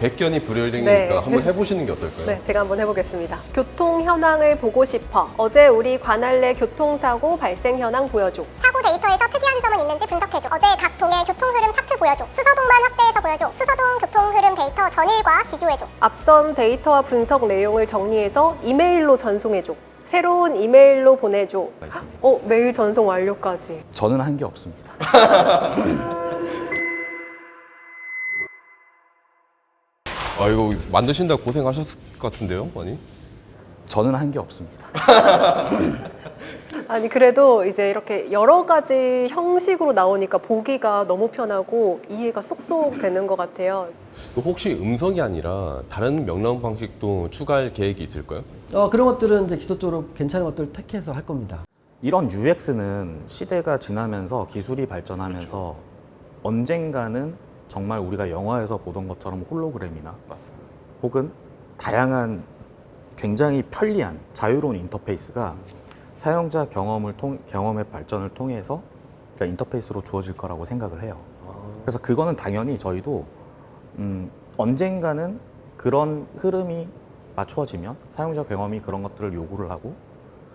백견이 불여일견이니까 네. 한번 해보시는 게 어떨까요? 네, 제가 한번 해보겠습니다. 교통 현황을 보고 싶어. 어제 우리 관할 내 교통사고 발생 현황 보여줘. 사고 데이터에서 특이한 점은 있는지 분석해줘. 어제 각 동의 교통 흐름 차트 보여줘. 수서동만 확대해서 보여줘. 수서동 교통 흐름 데이터 전일과 비교해줘. 앞선 데이터와 분석 내용을 정리해서 이메일로 전송해줘. 새로운 이메일로 보내줘. 메일 전송 완료까지. 저는 한 게 없습니다. 아, 이거 만드신다 고생하셨을 것 같은데요, 많이? 저는 한 게 없습니다. 아니 그래도 이제 이렇게 여러 가지 형식으로 나오니까 보기가 너무 편하고 이해가 쏙쏙 되는 것 같아요. 혹시 음성이 아니라 다른 명령 방식도 추가할 계획이 있을까요? 그런 것들은 이제 기술적으로 괜찮은 것들 택해서 할 겁니다. 이런 UX는 시대가 지나면서 기술이 발전하면서 언젠가는 정말 우리가 영화에서 보던 것처럼 홀로그램이나 혹은 다양한 굉장히 편리한 자유로운 인터페이스가 사용자 경험의 발전을 통해서 그러니까 인터페이스로 주어질 거라고 생각을 해요. 그래서 그거는 당연히 저희도 언젠가는 그런 흐름이 맞추어지면 사용자 경험이 그런 것들을 요구를 하고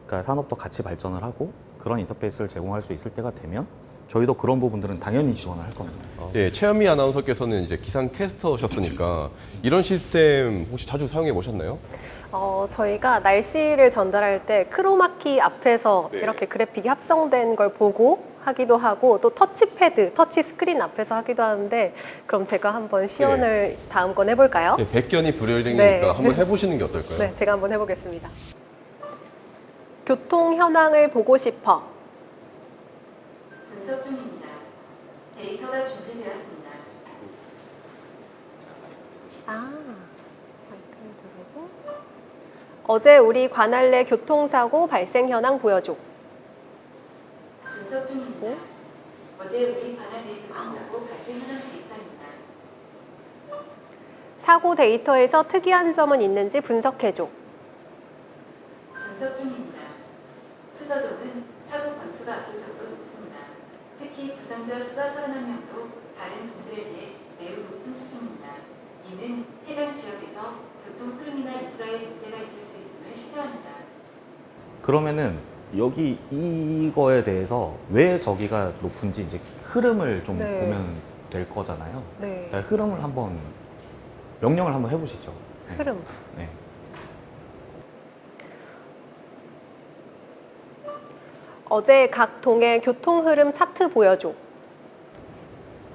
그러니까 산업도 같이 발전을 하고 그런 인터페이스를 제공할 수 있을 때가 되면 저희도 그런 부분들은 당연히 지원을 할 겁니다. 예, 최현미 아나운서께서는 이제 기상 캐스터셨으니까 이런 시스템 혹시 자주 사용해 보셨나요? 저희가 날씨를 전달할 때 크로마키 앞에서 네. 이렇게 그래픽이 합성된 걸 보고 하기도 하고 또 터치패드, 터치 스크린 앞에서 하기도 하는데 그럼 제가 한번 시연을 다음 건 해볼까요? 예, 백견이 불여일견이니까 네. 한번 해보시는 게 어떨까요? 네, 제가 한번 해보겠습니다. 교통 현황을 보고 싶어. 분석 중입니다. 데이터가 준비되었습니다. 마이크를 누르고. 어제 우리 관할 내 교통사고 발생 현황 보여줘. 분석 중입니다. 어제 우리 관할 내 교통사고 발생 현황 데이터입니다. 사고 데이터에서 특이한 점은 있는지 분석해줘. 분석 중입니다. 수서동은 사고 건수가 압도적으로 높습니다. 특히 부상자 수가 31명으로 다른 동들에 비해 매우 높은 수준입니다. 이는 해당 지역에서 교통 흐름이나 인프라에 문제가 있을 수 있음을 시사합니다. 그러면은 여기 이거에 대해서 왜 저기가 높은지 이제 흐름을 좀 네. 보면 될 거잖아요. 네. 그러니까 흐름을 한번 명령을 한번 해보시죠. 네. 흐름. 네. 어제 각 동의 교통 흐름 차트 보여줘.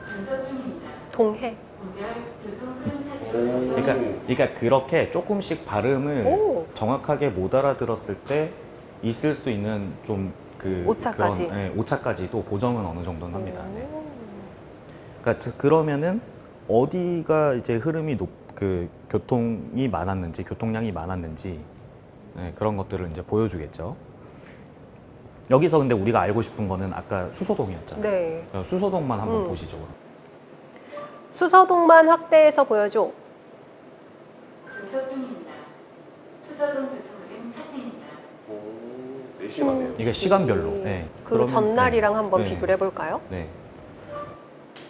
분석 중입니다. 동해. 분별 교통 흐름 차트를 그러니까 그렇게 조금씩 발음을 오. 정확하게 못 알아들었을 때 있을 수 있는 좀 그 오차까지. 그런, 네, 오차까지도 보정은 어느 정도는 합니다. 네. 그러니까 그러면은 어디가 이제 흐름이 그 교통이 많았는지 교통량이 많았는지 네, 그런 것들을 이제 보여주겠죠. 여기서 근데 우리가 알고 싶은 거는 아까 수서동이었잖아요. 네. 수서동만 한번 보시죠. 수서동만 확대해서 보여줘. 분석 중입니다. 수서동 교통 흐름 차트입니다. 이게 시간별로. 네. 그 그러면, 전날이랑 한번 네. 비교를 해볼까요? 네.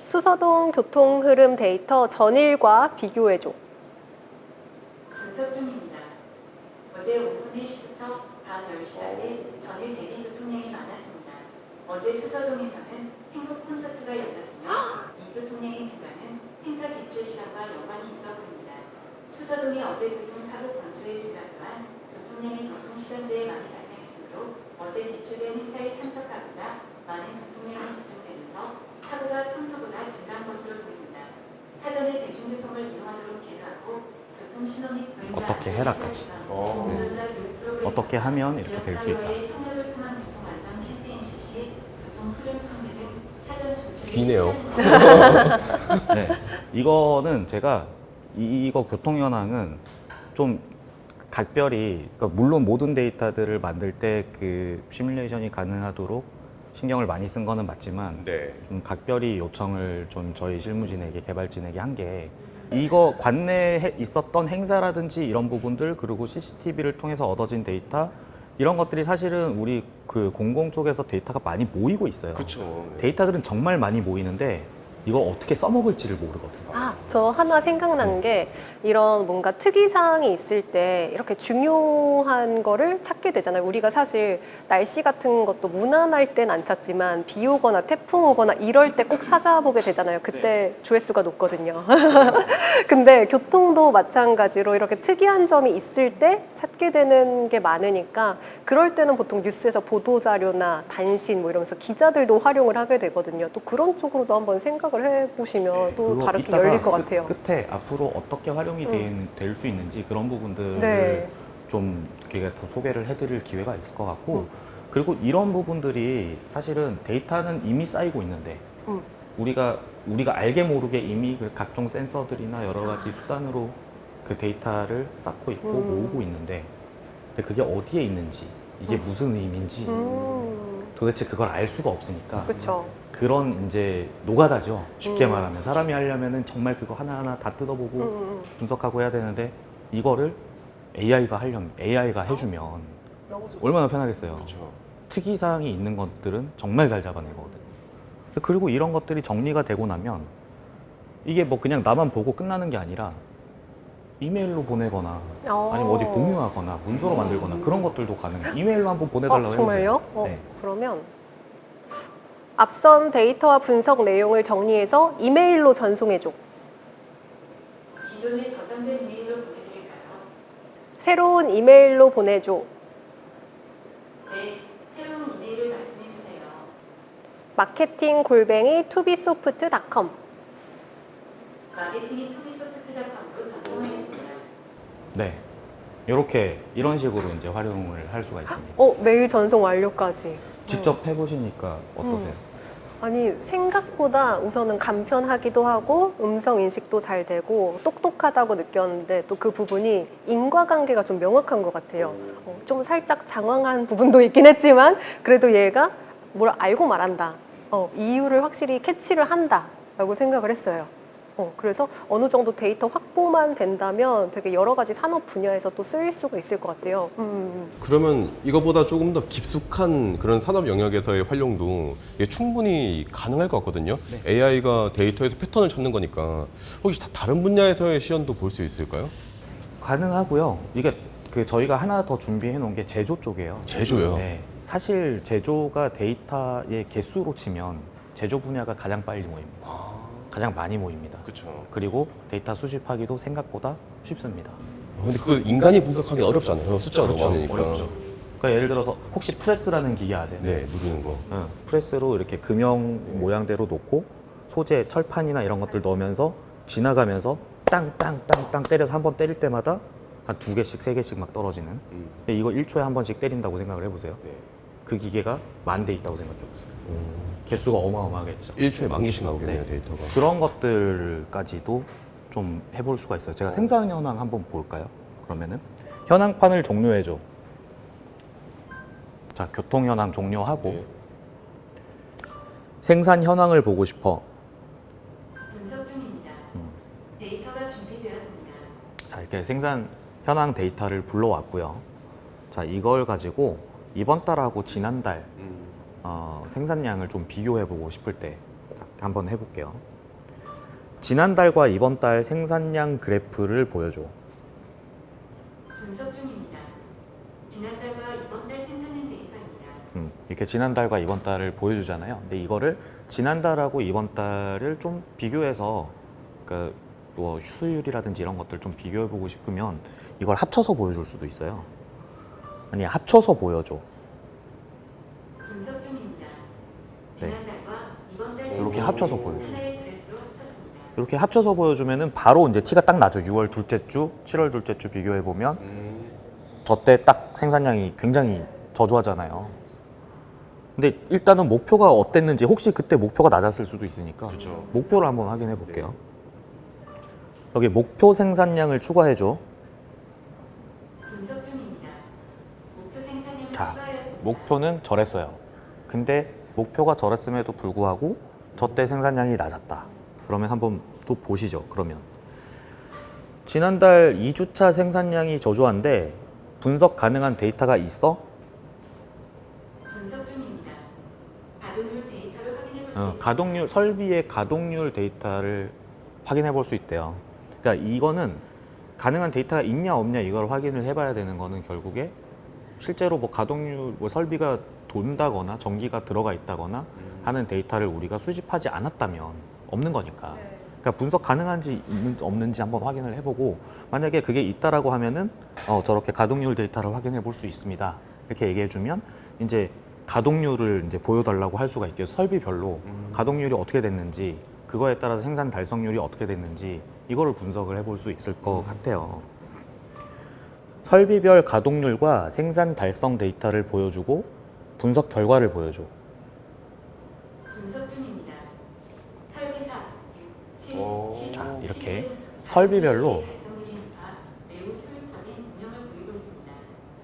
수서동 교통 흐름 데이터 전일과 비교해줘. 분석 중입니다. 어제 오후 4시부터 밤 10시까지 전일 대비 교통량이 많았습니다. 어제 수서동에서는 행복 콘서트가 열렸으며 이 교통량의 증가는 행사 개최 시간과 연관이 있어 보입니다. 수서동의 어제 교통사고 건수의 증가 또한 교통량이 높은 시간대에 많이 발생했으므로 어제 개최된 행사에 참석하고자 많은 교통량이 집중되면서 사고가 평소보다 증가한 것으로 보입니다. 사전에 대중교통을 이용하도록 계도하고 교통신호 및 어떻게 해라까지. 운전자 교육 프로그램 어떻게 하면 이렇게 될 수 있다. 협력을 통한 교통안전 캠페인 실시, 교통 흐름 통제 등 사전 조치를 기네요. 네. 이거는 제가 이거 교통 현황은 좀 각별히 그러니까 물론 모든 데이터들을 만들 때 그 시뮬레이션이 가능하도록 신경을 많이 쓴 거는 맞지만 네. 좀 각별히 요청을 좀 저희 실무진에게 개발진에게 한 게 이거 관내에 있었던 행사라든지 이런 부분들 그리고 CCTV를 통해서 얻어진 데이터 이런 것들이 사실은 우리 그 공공 쪽에서 데이터가 많이 모이고 있어요. 그렇죠. 데이터들은 정말 많이 모이는데 이걸 어떻게 써먹을지를 모르거든요. 저 하나 생각난 게 이런 뭔가 특이사항이 있을 때 이렇게 중요한 거를 찾게 되잖아요. 우리가 사실 날씨 같은 것도 무난할 땐 안 찾지만 비 오거나 태풍 오거나 이럴 때 꼭 찾아보게 되잖아요. 그때 조회수가 높거든요. 근데 교통도 마찬가지로 이렇게 특이한 점이 있을 때 찾게 되는 게 많으니까 그럴 때는 보통 뉴스에서 보도자료나 단신 뭐 이러면서 기자들도 활용을 하게 되거든요. 또 그런 쪽으로도 한번 생각을 해보시면 또 그거 다르게 이따가 열릴 것 같아요. 끝에 앞으로 어떻게 활용이 될 수 있는지 그런 부분들을 네. 좀 이렇게 더 소개를 해드릴 기회가 있을 것 같고 그리고 이런 부분들이 사실은 데이터는 이미 쌓이고 있는데 우리가 알게 모르게 이미 그 각종 센서들이나 여러 가지 수단으로 그 데이터를 쌓고 있고 모으고 있는데 근데 그게 어디에 있는지 이게 무슨 의미인지 도대체 그걸 알 수가 없으니까 그렇죠. 그런 이제 노가다죠. 쉽게 말하면 사람이 하려면은 정말 그거 하나하나 다 뜯어보고 분석하고 해야 되는데 이거를 AI가 해주면 너무 좋죠. 얼마나 편하겠어요. 그렇죠. 특이 사항이 있는 것들은 정말 잘 잡아내거든요. 그리고 이런 것들이 정리가 되고 나면 이게 뭐 그냥 나만 보고 끝나는 게 아니라 이메일로 보내거나 아니면 어디 공유하거나 문서로 만들거나 그런 것들도 가능해요. 이메일로 한번 보내달라고 정말요? 해보세요. 네. 그러면 앞선 데이터와 분석 내용을 정리해서 이메일로 전송해줘. 기존에 저장된 이메일로 보내드릴까요? 새로운 이메일로 보내줘. 네, 새로운 이메일을 말씀해 주세요. marketing@tobisoft.com. 마케팅이 토비소프트닷컴으로 전송하겠습니다. 네. 이런 식으로 이제 활용을 할 수가 있습니다. 메일 전송 완료까지. 직접 해보시니까 어떠세요? 아니 생각보다 우선은 간편하기도 하고 음성 인식도 잘 되고 똑똑하다고 느꼈는데 또 그 부분이 인과관계가 좀 명확한 것 같아요. 좀 살짝 장황한 부분도 있긴 했지만 그래도 얘가 뭘 알고 말한다. 이유를 확실히 캐치를 한다라고 생각을 했어요. 그래서 어느 정도 데이터 확보만 된다면 되게 여러 가지 산업 분야에서 또 쓰일 수가 있을 것 같아요. 그러면 이거보다 조금 더 깊숙한 그런 산업 영역에서의 활용도 이게 충분히 가능할 것 같거든요. AI가 데이터에서 패턴을 찾는 거니까 혹시 다른 분야에서의 시연도 볼 수 있을까요? 가능하고요. 이게 저희가 하나 더 준비해 놓은 게 제조 쪽이에요. 제조요? 네. 사실 제조가 데이터의 개수로 치면 제조 분야가 가장 빨리 모입니다. 가장 많이 모입니다. 그렇죠. 그리고 데이터 수집하기도 생각보다 쉽습니다. 근데 그 인간이 분석하기 어렵잖아요. 숫자가 너무 많으니까. 어렵죠. 그러니까 예를 들어서 혹시 프레스라는 기계 아세요? 네, 누르는 거. 프레스로 이렇게 금형 모양대로 놓고 소재, 철판이나 이런 것들 넣으면서 지나가면서 땅땅땅땅 때려서 한 번 때릴 때마다 한 2개씩, 3개씩 막 떨어지는. 근데 이거 1초에 한 번씩 때린다고 생각을 해보세요. 네. 그 기계가 10,000대 있다고 생각해보세요. 개수가 어마어마하겠죠. 1초에 10,000개씩 나오겠네요, 네. 데이터가. 그런 것들까지도 좀 해볼 수가 있어요. 제가 생산 현황 한번 볼까요? 그러면은 현황판을 종료해줘. 자, 교통 현황 종료하고 네. 생산 현황을 보고 싶어. 분석 중입니다. 데이터가 준비되었습니다. 자, 이렇게 생산 현황 데이터를 불러왔고요. 자, 이걸 가지고 이번 달하고 지난달 생산량을 좀 비교해보고 싶을 때 한번 해볼게요. 지난달과 이번 달 생산량 그래프를 보여줘. 분석 중입니다. 지난달과 이번 달 생산량 데이터입니다. 이렇게 지난달과 이번 달을 보여주잖아요. 근데 이거를 지난달하고 이번 달을 좀 비교해서 그러니까 뭐 수율이라든지 이런 것들 좀 비교해보고 싶으면 이걸 합쳐서 보여줄 수도 있어요. 아니, 합쳐서 보여줘. 분석 중입니다. 네. 지난달과 이번 달 이렇게 합쳐서 보여주죠. 하나의 그래프로 합쳤습니다. 이렇게 합쳐서 보여주면은 바로 이제 티가 딱 나죠. 6월 둘째 주, 7월 둘째 주 비교해 보면 저때 딱 생산량이 굉장히 저조하잖아요. 근데 일단은 목표가 어땠는지 혹시 그때 목표가 낮았을 수도 있으니까 그렇죠. 목표를 한번 확인해 볼게요. 여기 목표 생산량을 추가해 줘. 분석 중입니다. 목표 생산량을 자, 추가하였습니다. 목표는 저랬어요. 근데 목표가 저랬음에도 불구하고 저때 생산량이 낮았다. 그러면 한번 또 보시죠. 그러면 지난달 2주차 생산량이 저조한데 분석 가능한 데이터가 있어? 분석 중입니다. 가동률 데이터를 확인해 볼 수 있습니다. 가동률, 설비의 가동률 데이터를 확인해 볼 수 있대요. 그러니까 이거는 가능한 데이터가 있냐 없냐 이걸 확인을 해봐야 되는 거는 결국에 실제로 뭐 가동률, 뭐 설비가 돈다거나 전기가 들어가 있다거나 하는 데이터를 우리가 수집하지 않았다면 없는 거니까. 그러니까 분석 가능한지 없는지 한번 확인을 해보고 만약에 그게 있다라고 하면은 저렇게 가동률 데이터를 확인해 볼 수 있습니다. 이렇게 얘기해주면 이제 가동률을 이제 보여달라고 할 수가 있겠죠. 설비별로 가동률이 어떻게 됐는지 그거에 따라서 생산 달성률이 어떻게 됐는지 이거를 분석을 해볼 수 있을 것 같아요. 설비별 가동률과 생산 달성 데이터를 보여주고 분석 결과를 보여줘. 분석 중입니다. 설비사 6, 7, 자, 이렇게 설비별로 달성률이 높아 매우 효율적인 운영을 보이고 있습니다.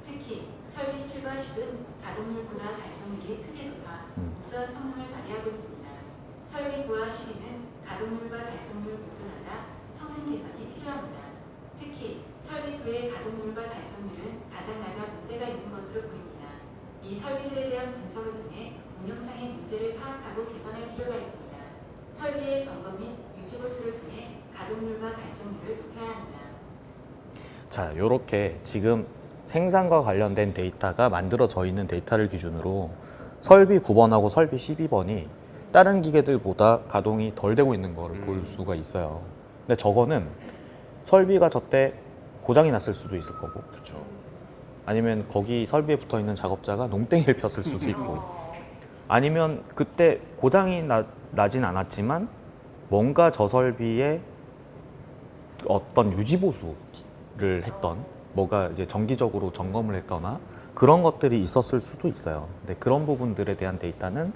특히 설비 7과 10은 가동률보다 달성률이 크게 높아 우수한 성능을 발휘하고 있습니다. 설비 9와 12는 가동률과 달성률 모두 낮아 성능 개선이 필요합니다. 특히 설비 9의 가동률과 달성률은 가장 낮아 문제가 있는 것으로 보입니다. 이 설비들에 대한 분석을 통해 운영상의 문제를 파악하고 개선할 필요가 있습니다. 설비의 점검 및 유지 보수를 통해 가동률과 달성률을 높여야 합니다. 자, 요렇게 지금 생산과 관련된 데이터가 만들어져 있는 데이터를 기준으로 설비 9번하고 설비 12번이 다른 기계들보다 가동이 덜 되고 있는 거를 볼 수가 있어요. 근데 저거는 설비가 저때 고장이 났을 수도 있을 거고, 그렇죠. 아니면 거기 설비에 붙어 있는 작업자가 농땡이를 폈을 수도 있고, 아니면 그때 고장이 나진 않았지만 뭔가 저 설비에 어떤 유지 보수를 했던, 뭐가 이제 정기적으로 점검을 했거나 그런 것들이 있었을 수도 있어요. 근데 그런 부분들에 대한 데이터는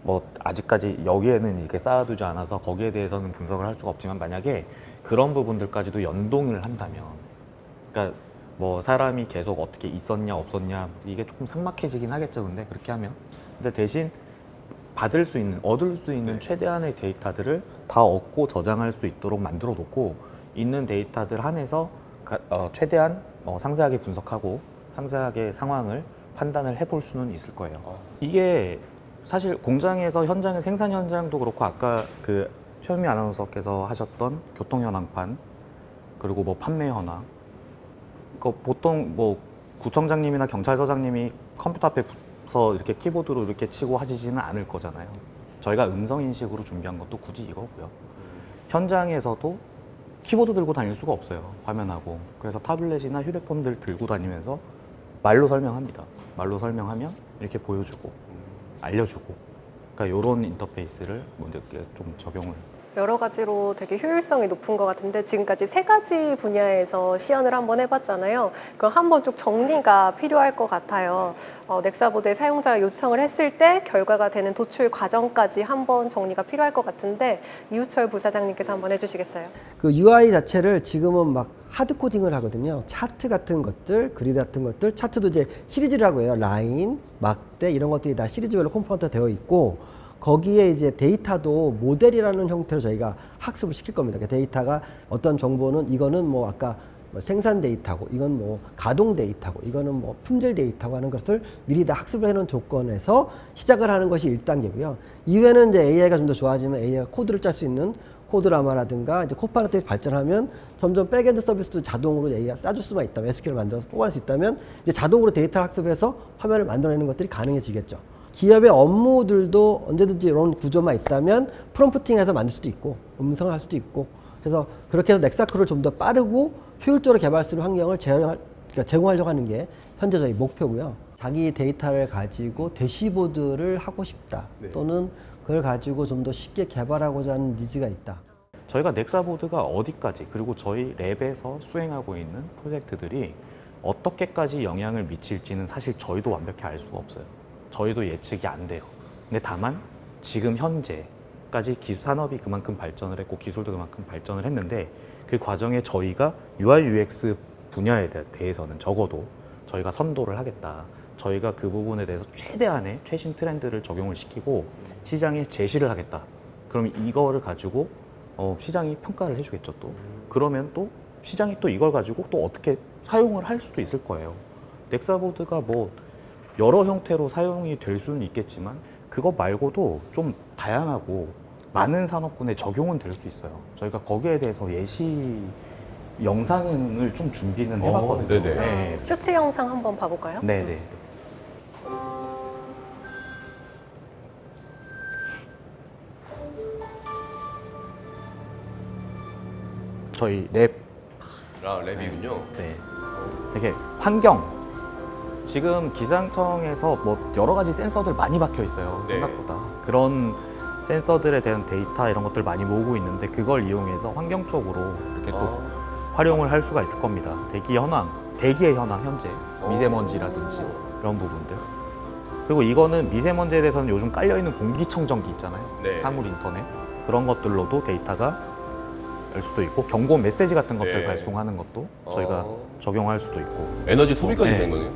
뭐 아직까지 여기에는 이렇게 쌓아두지 않아서 거기에 대해서는 분석을 할 수가 없지만, 만약에 그런 부분들까지도 연동을 한다면, 그러니까 뭐 사람이 계속 어떻게 있었냐 없었냐 이게 조금 삭막해지긴 하겠죠. 근데 그렇게 하면, 근데 대신 받을 수 있는, 얻을 수 있는 최대한의 데이터들을 다 얻고 저장할 수 있도록 만들어 놓고, 있는 데이터들 한해서 최대한 상세하게 분석하고 상세하게 상황을 판단을 해볼 수는 있을 거예요. 이게 사실 공장에서 현장의 생산 현장도 그렇고, 아까 그 최현미 아나운서께서 하셨던 교통 현황판, 그리고 뭐 판매 현황, 보통 뭐 구청장님이나 경찰서장님이 컴퓨터 앞에서 이렇게 키보드로 이렇게 치고 하시지는 않을 거잖아요. 저희가 음성 인식으로 준비한 것도 굳이 이거고요. 현장에서도 키보드 들고 다닐 수가 없어요. 화면하고. 그래서 타블렛이나 휴대폰들 들고 다니면서 말로 설명합니다. 말로 설명하면 이렇게 보여주고 알려주고, 그러니까 이런 인터페이스를 이렇게 좀 적용을. 여러 가지로 되게 효율성이 높은 것 같은데 지금까지 3가지 분야에서 시연을 한번 해봤잖아요. 그럼 한번 쭉 정리가 필요할 것 같아요. 넥사보드의 사용자가 요청을 했을 때 결과가 되는 도출 과정까지 한번 정리가 필요할 것 같은데 이우철 부사장님께서 한번 해주시겠어요? 그 UI 자체를 지금은 막 하드 코딩을 하거든요. 차트 같은 것들, 그리드 같은 것들, 차트도 이제 시리즈라고 해요. 라인, 막대 이런 것들이 다 시리즈별로 컴포넌트가 되어 있고, 거기에 이제 데이터도 모델이라는 형태로 저희가 학습을 시킬 겁니다. 그러니까 데이터가 어떤 정보는 이거는 뭐 아까 뭐 생산 데이터고, 이건 뭐 가동 데이터고, 이거는 뭐 품질 데이터고 하는 것을 미리 다 학습을 해놓은 조건에서 시작을 하는 것이 1단계고요. 이후에는 이제 AI가 좀 더 좋아지면 AI가 코드를 짤 수 있는 코드라마라든가 이제 코파나틱이 발전하면 점점 백엔드 서비스도 자동으로 AI가 싸줄 수만 있다면, SQL을 만들어서 뽑아낼 수 있다면 이제 자동으로 데이터를 학습해서 화면을 만들어내는 것들이 가능해지겠죠. 기업의 업무들도 언제든지 이런 구조만 있다면 프롬프팅해서 만들 수도 있고 음성을 할 수도 있고, 그래서 그렇게 해서 넥사크를 좀 더 빠르고 효율적으로 개발할 수 있는 환경을 제공하려고 하는 게 현재 저희 목표고요. 자기 데이터를 가지고 대시보드를 하고 싶다, 또는 그걸 가지고 좀 더 쉽게 개발하고자 하는 니즈가 있다. 저희가 넥사보드가 어디까지, 그리고 저희 랩에서 수행하고 있는 프로젝트들이 어떻게까지 영향을 미칠지는 사실 저희도 완벽히 알 수가 없어요. 저희도 예측이 안 돼요. 근데 다만 지금 현재까지 산업이 그만큼 발전을 했고 기술도 그만큼 발전을 했는데, 그 과정에 저희가 UI UX 분야에 대해서는 적어도 저희가 선도를 하겠다. 저희가 그 부분에 대해서 최대한의 최신 트렌드를 적용을 시키고 시장에 제시를 하겠다. 그럼 이거를 가지고 시장이 평가를 해주겠죠. 또 그러면 또 시장이 또 이걸 가지고 또 어떻게 사용을 할 수도 있을 거예요. 넥사보드가 뭐 여러 형태로 사용이 될 수는 있겠지만 그거 말고도 좀 다양하고 많은 산업군에 적용은 될 수 있어요. 저희가 거기에 대해서 예시 영상을 좀 준비는 해봤거든요. 네네. 네. 쇼츠 영상 한번 봐볼까요? 네네. 저희 랩, 랩이군요. 네. 이렇게 환경. 지금 기상청에서 뭐 여러 가지 센서들 많이 박혀 있어요. 네. 생각보다. 그런 센서들에 대한 데이터 이런 것들 많이 모으고 있는데 그걸 이용해서 환경 쪽으로 이렇게 또 활용을 할 수가 있을 겁니다. 대기의 현황 현재 미세먼지라든지 그런 부분들. 그리고 이거는 미세먼지에 대해서는 요즘 깔려 있는 공기청정기 있잖아요. 네. 사물 인터넷 그런 것들로도 데이터가 알 수도 있고 경고 메시지 같은 것들 네. 발송하는 것도 저희가 적용할 수도 있고. 에너지 소비까지 네. 된 거네요.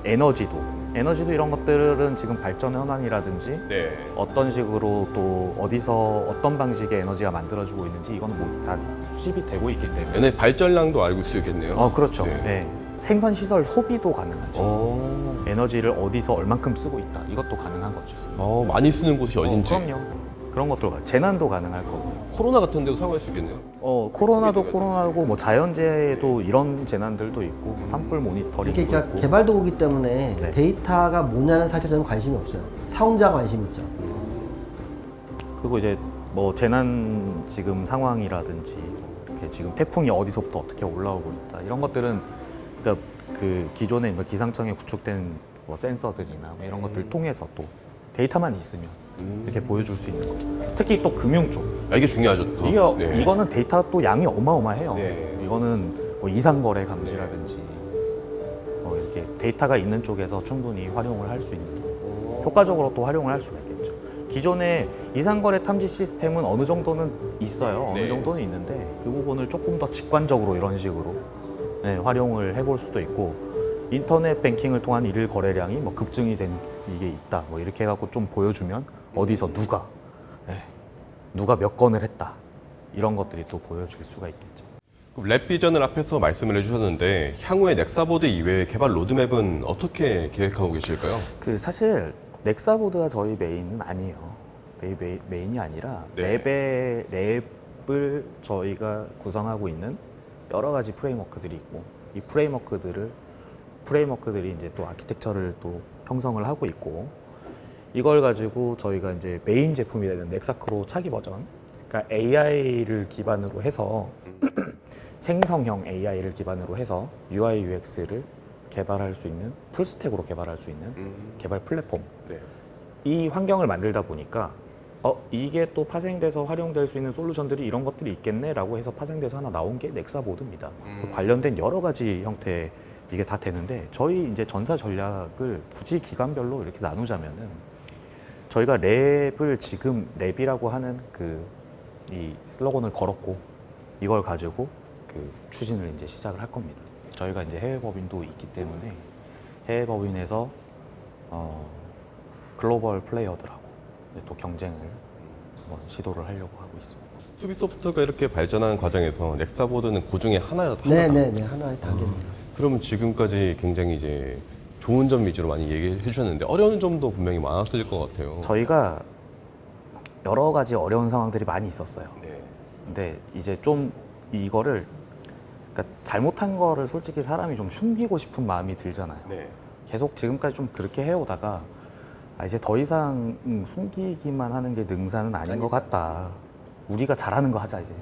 에너지도 이런 것들은 지금 발전 현황이라든지 네. 어떤 식으로 또 어디서 어떤 방식의 에너지가 만들어지고 있는지 이거는 뭐 다 수집이 되고 있기 때문에. 에너지 발전량도 알고 수 있겠네요. 그렇죠. 네. 네. 생산 시설 소비도 가능하죠. 네. 에너지를 어디서 얼만큼 쓰고 있다 이것도 가능한 거죠. 많이 쓰는 곳이 어딘지. 그럼요. 그런 것도 재난도 가능할 거고. 코로나 같은 데도 사용할 수 있겠네요. 코로나도 코로나고 뭐 자연재해도 이런 재난들도 있고 산불 모니터링도 이게 있고. 개발 도구기 때문에 네. 데이터가 뭐냐는 사실 저는 관심이 없어요. 사용자 관심 있죠. 그리고 이제 뭐 재난 지금 상황이라든지 이렇게 지금 태풍이 어디서부터 어떻게 올라오고 있다 이런 것들은 그러니까 그 기존에 뭐 기상청에 구축된 뭐 센서들이나 뭐 이런 것들을 통해서 또 데이터만 있으면 이렇게 보여줄 수 있는 거죠. 특히 또 금융 쪽 이게 중요하죠. 또. 네. 이거는 데이터 또 양이 어마어마해요. 네. 이거는 뭐 이상거래 감지라든지 이렇게 데이터가 있는 쪽에서 충분히 활용을 할 수 있는 효과적으로 또 활용을 할 수가 있겠죠. 기존의 이상거래 탐지 시스템은 어느 정도는 있어요. 네. 어느 정도는 있는데 그 부분을 조금 더 직관적으로 이런 식으로 활용을 해볼 수도 있고 인터넷 뱅킹을 통한 일일 거래량이 뭐 급증이 된 이게 있다. 뭐 이렇게 해갖고 좀 보여주면 어디서 누가 몇 건을 했다. 이런 것들이 또 보여줄 수가 있겠죠. 랩 비전을 앞에서 말씀을 해주셨는데 향후에 넥사보드 이외의 개발 로드맵은 어떻게 계획하고 계실까요? 사실 넥사보드가 저희 메인은 아니에요. 메인이 아니라 네. 랩을 저희가 구성하고 있는 여러 가지 프레임워크들이 있고 이 프레임워크들이 이제 또 아키텍처를 또 형성을 하고 있고 이걸 가지고 저희가 이제 메인 제품이 되는 넥사크로 차기 버전, 그러니까 AI를 기반으로 해서 생성형 AI를 기반으로 해서 UI UX를 개발할 수 있는 풀스택으로 개발할 수 있는 개발 플랫폼. 네. 이 환경을 만들다 보니까 이게 또 파생돼서 활용될 수 있는 솔루션들이 이런 것들이 있겠네라고 해서 파생돼서 하나 나온 게 넥사보드입니다. 관련된 여러 가지 형태의 이게 다 되는데 저희 이제 전사 전략을 굳이 기관별로 이렇게 나누자면은 저희가 랩을 지금 랩이라고 하는 이 슬로건을 걸었고 이걸 가지고 추진을 이제 시작을 할 겁니다. 저희가 이제 해외 법인도 있기 때문에 해외 법인에서 글로벌 플레이어들하고 또 경쟁을 한번 시도를 하려고 하고 있습니다. 투비소프트가 이렇게 발전하는 과정에서 넥사보드는 그 중에 하나다. 네네네 하나의 단계입니다. 그러면 지금까지 굉장히 이제 좋은 점 위주로 많이 얘기해 주셨는데 어려운 점도 분명히 많았을 것 같아요. 저희가 여러 가지 어려운 상황들이 많이 있었어요. 네. 근데 이제 좀 이거를 그러니까 잘못한 거를 솔직히 사람이 좀 숨기고 싶은 마음이 들잖아요. 네. 계속 지금까지 좀 그렇게 해오다가 이제 더 이상 숨기기만 하는 게 능사는 아닌 것 같다. 우리가 잘하는 거 하자 이제.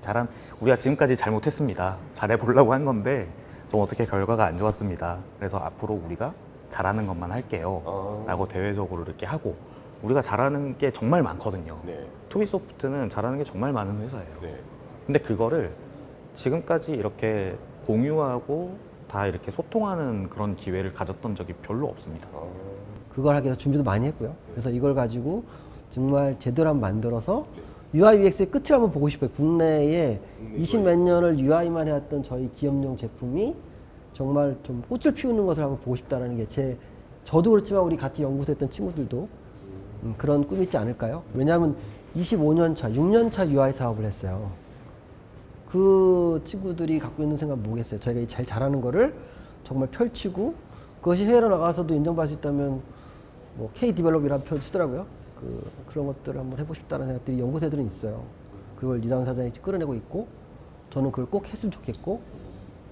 우리가 지금까지 잘못했습니다. 잘해보려고 한 건데 좀 어떻게 결과가 안 좋았습니다. 그래서 앞으로 우리가 잘하는 것만 할게요. 라고 대외적으로 이렇게 하고 우리가 잘하는 게 정말 많거든요. 네. 투비소프트는 잘하는 게 정말 많은 회사예요. 네. 근데 그거를 지금까지 이렇게 공유하고 다 이렇게 소통하는 그런 기회를 가졌던 적이 별로 없습니다. 그걸 하기 위해서 준비도 많이 했고요. 그래서 이걸 가지고 정말 제대로 한번 만들어서 UI UX의 끝을 한번 보고 싶어요. 국내에 20 몇 년을 UI만 해왔던 저희 기업용 제품이 정말 좀 꽃을 피우는 것을 한번 보고 싶다는 게 저도 그렇지만 우리 같이 연구소 했던 친구들도 그런 꿈이 있지 않을까요? 왜냐하면 25년 차, 6년 차 UI 사업을 했어요. 그 친구들이 갖고 있는 생각은 뭐겠어요? 저희가 이 제일 잘하는 거를 정말 펼치고 그것이 해외로 나가서도 인정받을 수 있다면 K 디벨롭이라는 표현 쓰더라고요. 그런 것들을 한번 해보고 싶다는 생각들이 연구소들은 있어요. 그걸 이당 사장이 끌어내고 있고 저는 그걸 꼭 했으면 좋겠고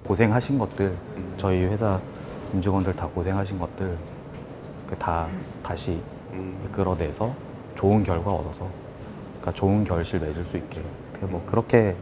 고생하신 것들, 저희 회사 임직원들 다 고생하신 것들 다 다시 이끌어내서 좋은 결과 얻어서 그러니까 좋은 결실 맺을 수 있게 뭐 그렇게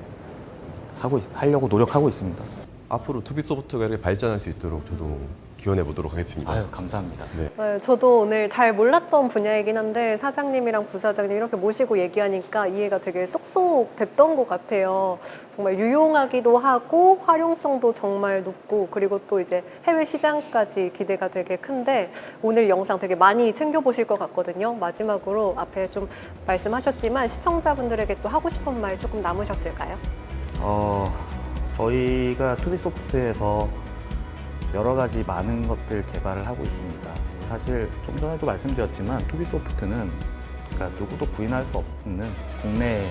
하려고 노력하고 있습니다. 앞으로 투비소프트가 이렇게 발전할 수 있도록 저도 기원해 보도록 하겠습니다. 아유, 감사합니다. 네, 저도 오늘 잘 몰랐던 분야이긴 한데 사장님이랑 부사장님 이렇게 모시고 얘기하니까 이해가 되게 쏙쏙 됐던 것 같아요. 정말 유용하기도 하고 활용성도 정말 높고 그리고 또 이제 해외 시장까지 기대가 되게 큰데 오늘 영상 되게 많이 챙겨보실 것 같거든요. 마지막으로 앞에 좀 말씀하셨지만 시청자분들에게 또 하고 싶은 말 조금 남으셨을까요? 저희가 투비소프트에서 여러 가지 많은 것들 개발을 하고 있습니다. 사실 좀 전에도 말씀드렸지만 투비소프트는 그러니까 누구도 부인할 수 없는 국내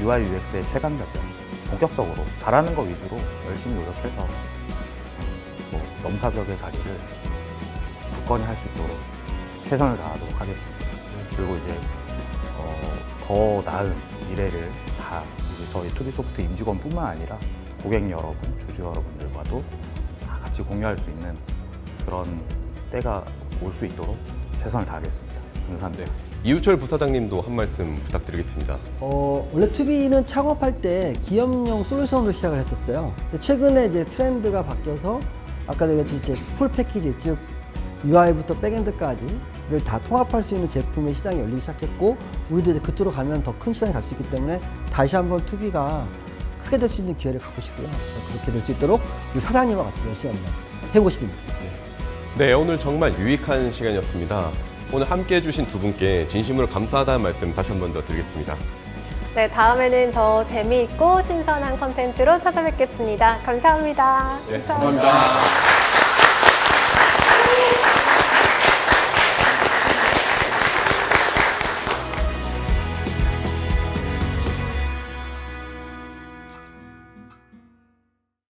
UI UX의 최강자죠. 본격적으로 잘하는 거 위주로 열심히 노력해서 뭐 넘사벽의 자리를 굳건히 할 수 있도록 최선을 다하도록 하겠습니다. 그리고 이제 더 나은 미래를 다 이제 저희 투비소프트 임직원뿐만 아니라 고객 여러분, 주주 여러분들과도 다 같이 공유할 수 있는 그런 때가 올 수 있도록 최선을 다하겠습니다. 감사합니다. 이우철 부사장님도 한 말씀 부탁드리겠습니다. 원래 투비는 창업할 때 기업용 솔루션으로 시작을 했었어요. 근데 최근에 이제 트렌드가 바뀌어서 아까도 얘기했듯이 이제 풀 패키지, 즉 UI부터 백엔드까지를 다 통합할 수 있는 제품의 시장이 열리기 시작했고 우리도 이제 그쪽으로 가면 더 큰 시장이 갈 수 있기 때문에 다시 한번 투비가 크게 될 수 있는 기회를 갖고 싶고요. 그렇게 될 수 있도록 우리 사장님과 같이 열심히 한번 해보시겠습니다. 네, 오늘 정말 유익한 시간이었습니다. 오늘 함께 해주신 두 분께 진심으로 감사하다는 말씀 다시 한 번 더 드리겠습니다. 네, 다음에는 더 재미있고 신선한 컨텐츠로 찾아뵙겠습니다. 감사합니다. 네, 감사합니다.